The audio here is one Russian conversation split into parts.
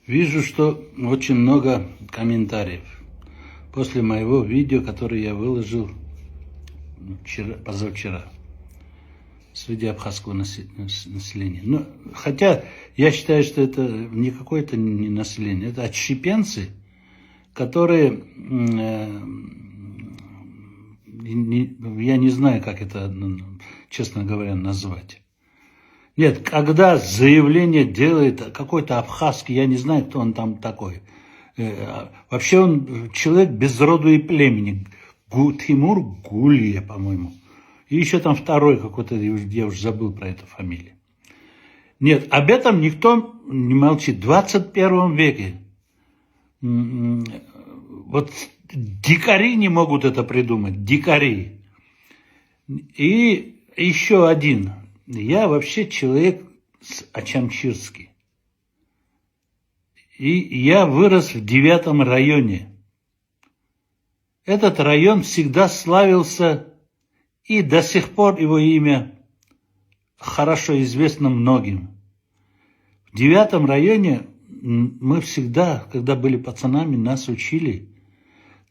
Вижу, что очень много комментариев после моего видео, которое я выложил позавчера среди абхазского населения. Но, хотя я считаю, что это не какое-то не население, это отщепенцы, которые, я не знаю, как это, честно говоря, назвать. Нет, когда заявление делает какой-то абхазский, я не знаю, кто он там такой. Вообще он человек без роду и племени. Тимур Гулия, по-моему. И еще там второй какой-то, я уже забыл про эту фамилию. Нет, об этом никто не молчит. В 21 веке вот дикари не могут это придумать. Дикари. И еще один. Я вообще человек ачамчирский. И я вырос в 9 районе. Этот район всегда славился, и до сих пор его имя хорошо известно многим. В 9 районе мы всегда, когда были пацанами, нас учили,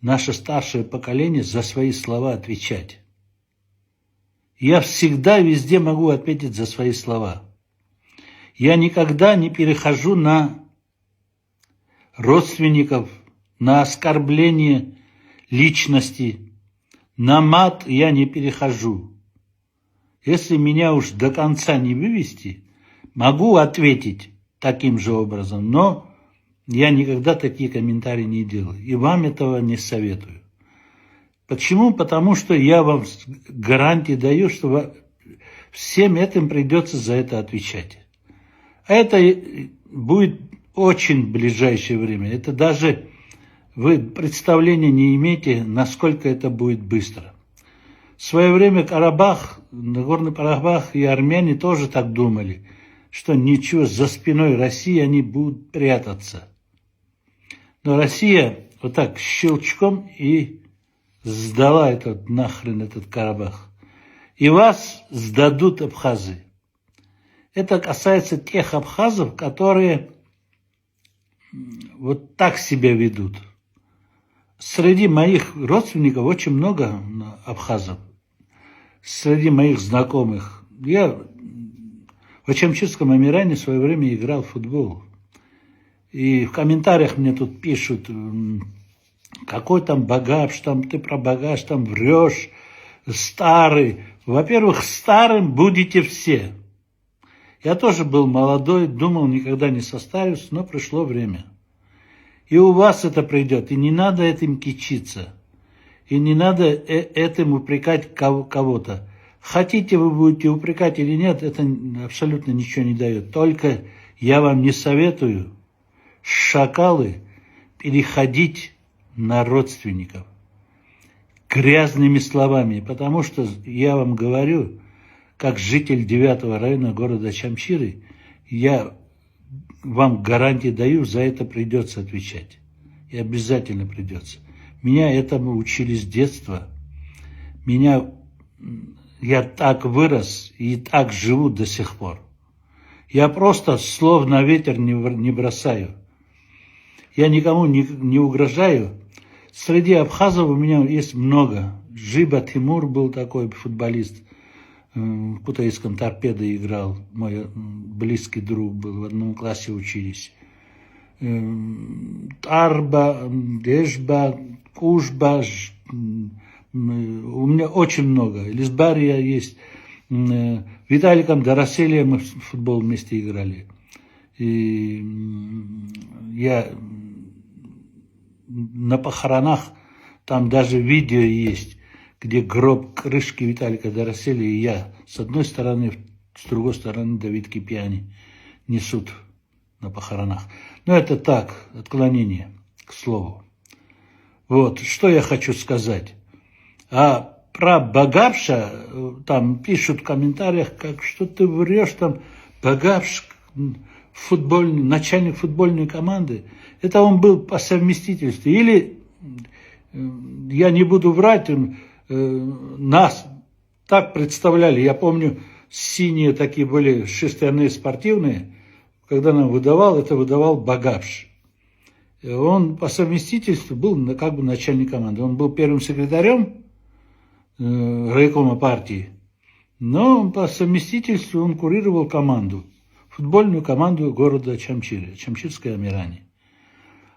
наше старшее поколение, за свои слова отвечать. Я всегда везде могу ответить за свои слова. Я никогда не перехожу на родственников, на оскорбление личности, на мат я не перехожу. Если меня уж до конца не вывести, могу ответить таким же образом, но я никогда такие комментарии не делаю. И вам этого не советую. Почему? Потому что я вам гарантии даю, что всем этим придется за это отвечать. А это будет очень ближайшее время. Это даже вы представления не имеете, насколько это будет быстро. В свое время Карабах, Нагорный Карабах и армяне тоже так думали, что ничего, за спиной России они будут прятаться. Но Россия вот так щелчком и сдала нахрен этот Карабах. И вас сдадут абхазы. Это касается тех абхазов, которые вот так себя ведут. Среди моих родственников очень много абхазов. Среди моих знакомых. Я в Ачамчирском Амиране в свое время играл в футбол. И в комментариях мне тут пишут: какой там багаж, там ты про багаж, там врешь, старый. Во-первых, старым будете все. Я тоже был молодой, думал, никогда не состарюсь, но пришло время. И у вас это придет, и не надо этим кичиться. И не надо этим упрекать кого-то. Хотите вы будете упрекать или нет, это абсолютно ничего не дает. Только я вам не советую, шакалы, переходить на родственников грязными словами, потому что я вам говорю, как житель 9 района города Ачамчиры, я вам гарантии даю, за это придется отвечать. И обязательно придется. Меня этому учили с детства. Я так вырос и так живу до сих пор. Я просто слов на ветер не бросаю. Я никому не угрожаю. Среди абхазов у меня есть много. Жиба Тимур был такой футболист. В Кутаисском Торпедо играл. Мой близкий друг был. В одном классе учились. Арба, Дежба, Кушба. У меня очень много. Лисбария есть. Виталиком Дороселием мы в футбол вместе играли. И я на похоронах, там даже видео есть, где гроб крышки Виталика Дороселия, и я с одной стороны, с другой стороны Давид Кипиани несут на похоронах. Но это так, отклонение, к слову. Вот, что я хочу сказать. А про Багапша, там пишут в комментариях, как что ты врешь, там Багапш, начальник футбольной команды. Это он был по совместительству. Или, я не буду врать, нас так представляли. Я помню, синие такие были шерстяные спортивные, когда нам выдавал, это выдавал Багапш. Он по совместительству был как бы начальник команды. Он был первым секретарем райкома партии, но по совместительству он курировал команду, футбольную команду города Чамчире, Чамчирской Амирани.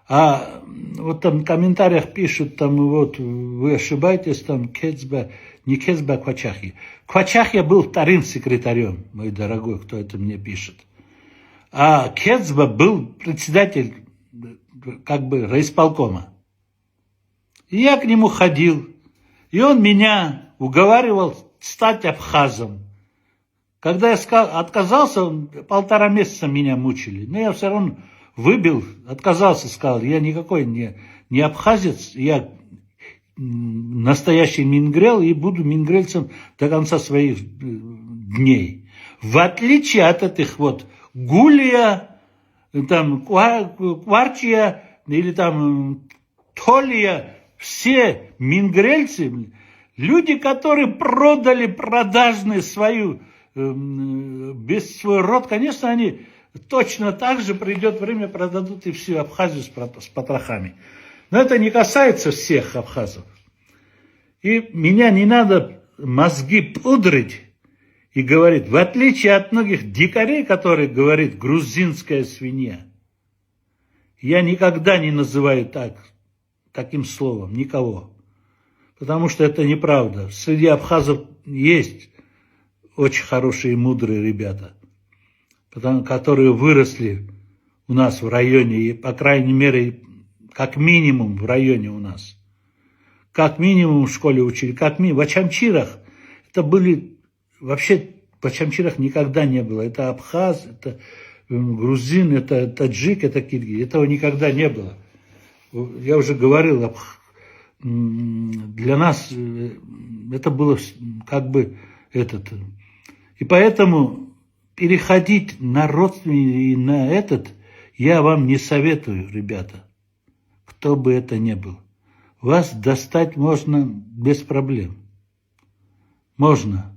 А вот там в комментариях пишут, там вот вы ошибаетесь, там Кецба, не Кецба, а Квачахи. Квачахи был вторым секретарем, мой дорогой, кто это мне пишет. А Кецба был председатель как бы райисполкома. И я к нему ходил, и он меня уговаривал стать абхазом. Когда я отказался, 1,5 месяца меня мучили. Но я все равно выбил, отказался, сказал, я никакой не абхазец, я настоящий мингрел и буду мингрельцем до конца своих дней. В отличие от этих вот Гулия, там, Кварчия или там Толия, все мингрельцы, люди, которые продали продажные свою, без свой род, конечно, они точно так же придет время, продадут и всю Абхазию с потрохами. Но это не касается всех абхазов. И меня не надо мозги пудрить и говорить, в отличие от многих дикарей, которые говорят грузинская свинья, я никогда не называю таким словом никого. Потому что это неправда. Среди абхазов есть очень хорошие и мудрые ребята, которые выросли у нас в районе, и, по крайней мере, как минимум в районе у нас. Как минимум в школе учили, как минимум. В Ачамчирах это были, вообще в Ачамчирах никогда не было. Это абхаз, это грузин, это таджик, это киргиз. Этого никогда не было. Я уже говорил, для нас это было как бы этот. И поэтому переходить на родственников и на этот я вам не советую, ребята, кто бы это ни был. Вас достать можно без проблем. Можно.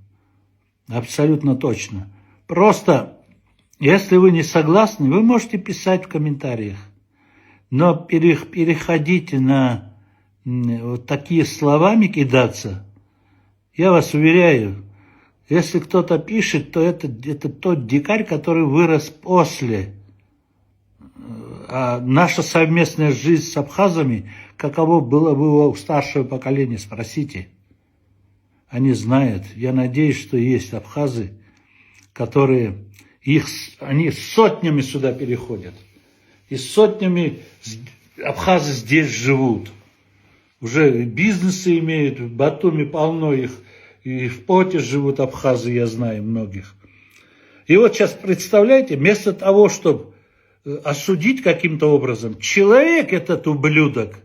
Абсолютно точно. Просто, если вы не согласны, вы можете писать в комментариях. Но переходите на вот такие словами кидаться, я вас уверяю, если кто-то пишет, то это тот дикарь, который вырос после. А наша совместная жизнь с абхазами, каково было бы у старшего поколения, спросите. Они знают. Я надеюсь, что есть абхазы, которые, они сотнями сюда переходят. И сотнями абхазы здесь живут. Уже бизнесы имеют, в Батуми полно их. И в Поте живут абхазы, я знаю многих. И вот сейчас представляете, вместо того, чтобы осудить каким-то образом, человек этот ублюдок,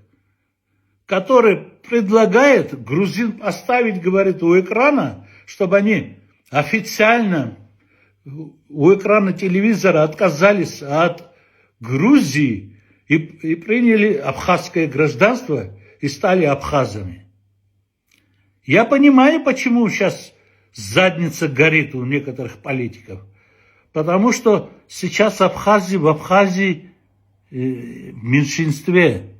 который предлагает грузин поставить, говорит, у экрана, чтобы они официально у экрана телевизора отказались от Грузии и приняли абхазское гражданство и стали абхазами. Я понимаю, почему сейчас задница горит у некоторых политиков. Потому что сейчас в Абхазии в меньшинстве.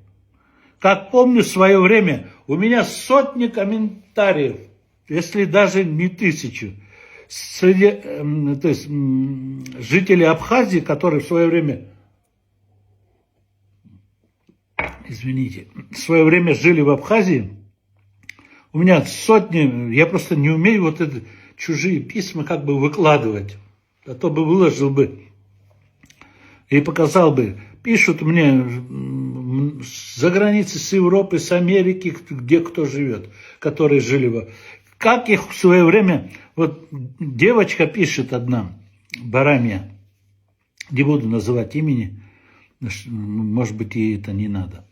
Как помню в свое время, у меня сотни комментариев, если даже не 1000, среди то есть, жителей Абхазии, которые в свое время, в свое время жили в Абхазии, у меня сотни, я просто не умею вот это чужие письма как бы выкладывать. А то бы выложил бы и показал бы. Пишут мне за границей, с Европы, с Америки, где кто живет, которые жили в... Как их в свое время... Вот девочка пишет одна, Барамия, не буду называть имени, может быть, ей это не надо.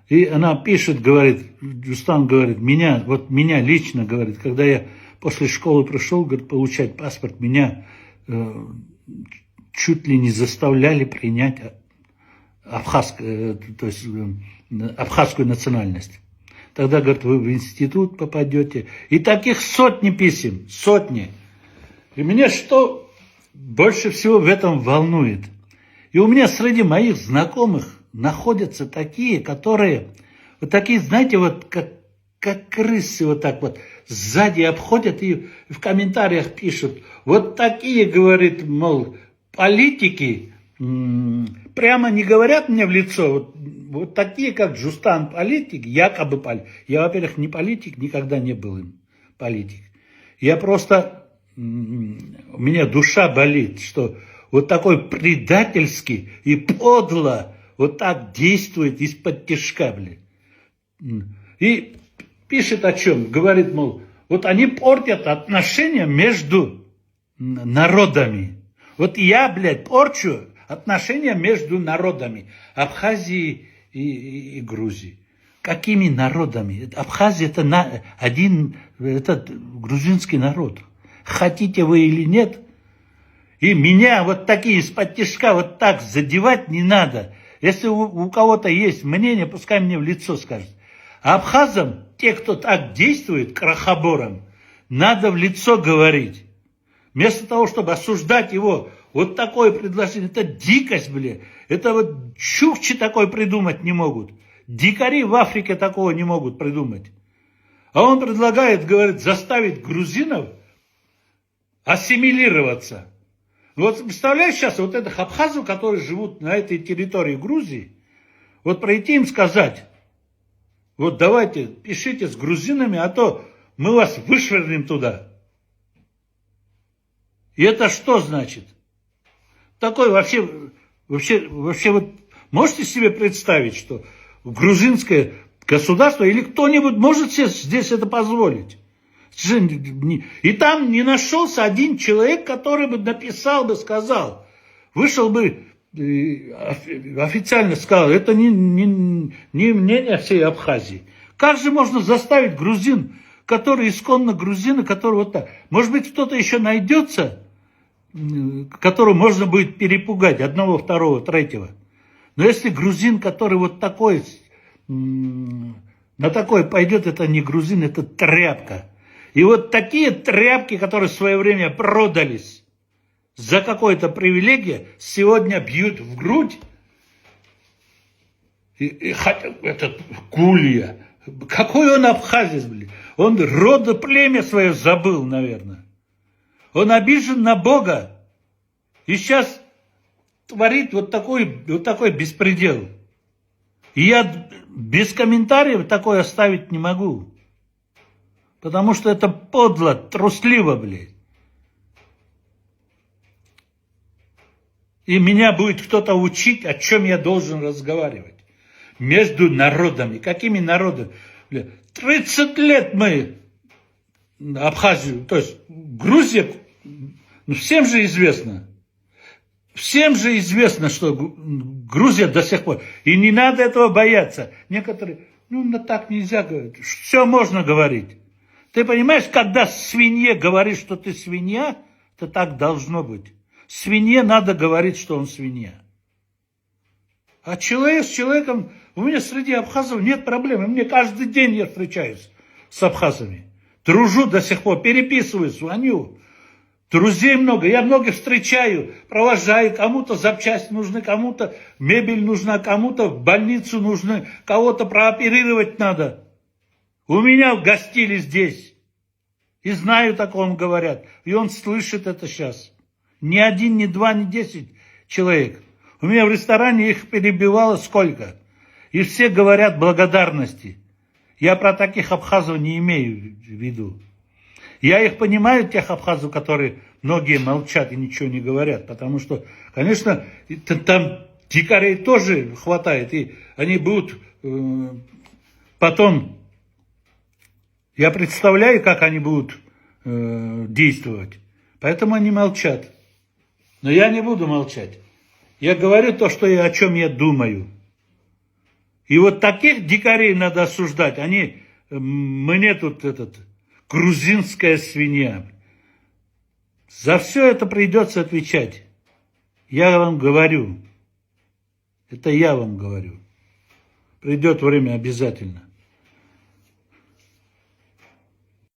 И она пишет, говорит, Рустам говорит, меня лично, говорит, когда я после школы пришел, говорит, получать паспорт, меня чуть ли не заставляли принять абхазскую национальность. Тогда, говорит, вы в институт попадете. И таких сотни писем, сотни. И меня что больше всего в этом волнует? И у меня среди моих знакомых находятся такие, которые, вот такие, знаете, вот как крысы вот так вот сзади обходят и в комментариях пишут. Вот такие, говорит, мол, политики прямо не говорят мне в лицо, вот такие, как Жустан, политик, якобы политик. Я, во-первых, не политик, никогда не был им политик. Я просто, у меня душа болит, что вот такой предательский и подло вот так действует из-под тишка, блин. И пишет о чем? Говорит, мол, вот они портят отношения между народами. Вот я, блядь, порчу отношения между народами Абхазии и Грузии. Какими народами? Абхазия это это грузинский народ. Хотите вы или нет? И меня вот такие из-под тишка вот так задевать не надо. Если у кого-то есть мнение, пускай мне в лицо скажет. А абхазам, те, кто так действует, крохоборам, надо в лицо говорить. Вместо того, чтобы осуждать его, вот такое предложение, это дикость, блин. Это вот чукчи такое придумать не могут. Дикари в Африке такого не могут придумать. А он предлагает, говорит, заставить грузинов ассимилироваться. Вот представляешь сейчас вот этих абхазов, которые живут на этой территории Грузии, вот пройти им сказать, вот давайте пишите с грузинами, а то мы вас вышвырнем туда. И это что значит? Такое вообще вот можете себе представить, что грузинское государство или кто-нибудь может себе здесь это позволить? И там не нашелся один человек, который бы написал бы, сказал, вышел бы официально сказал, это не мнение всей Абхазии. Как же можно заставить грузин, которые исконно грузины, которые вот так. Может быть, кто-то еще найдется, которого можно будет перепугать, одного, второго, третьего. Но если грузин, который вот такой, на такой пойдет, это не грузин, это тряпка. И вот такие тряпки, которые в свое время продались за какое-то привилегие, сегодня бьют в грудь. Этот Гулья, какой он абхазец, блин. Он рода племя свое забыл, наверное. Он обижен на Бога. И сейчас творит вот такой беспредел. И я без комментариев такое оставить не могу. Потому что это подло, трусливо, блядь. И меня будет кто-то учить, о чем я должен разговаривать. Между народами. Какими народами? 30 лет мы Абхазию, то есть Грузия, всем же известно. Всем же известно, что Грузия до сих пор. И не надо этого бояться. Некоторые, так нельзя говорить. Все можно говорить. Ты понимаешь, когда свинье говоришь, что ты свинья, то так должно быть. Свинье надо говорить, что он свинья. А человек с человеком, у меня среди абхазов нет проблем. Мне каждый день я встречаюсь с абхазами. Дружу до сих пор, переписываю, звоню. Друзей много, я многих встречаю, провожаю. Кому-то запчасти нужны, кому-то мебель нужна, кому-то в больницу нужны, кого-то прооперировать надо. У меня гостили здесь. И знаю, так вам говорят. И он слышит это сейчас. Ни один, ни два, ни 10 человек. У меня в ресторане их перебивало сколько. И все говорят благодарности. Я про таких абхазов не имею в виду. Я их понимаю, тех абхазов, которые многие молчат и ничего не говорят. Потому что, конечно, там дикарей тоже хватает. И они будут потом... Я представляю, как они будут действовать. Поэтому они молчат. Но я не буду молчать. Я говорю то, о чем я думаю. И вот таких дикарей надо осуждать. Мне тут грузинская свинья. За все это придется отвечать. Я вам говорю. Это я вам говорю. Придет время обязательно.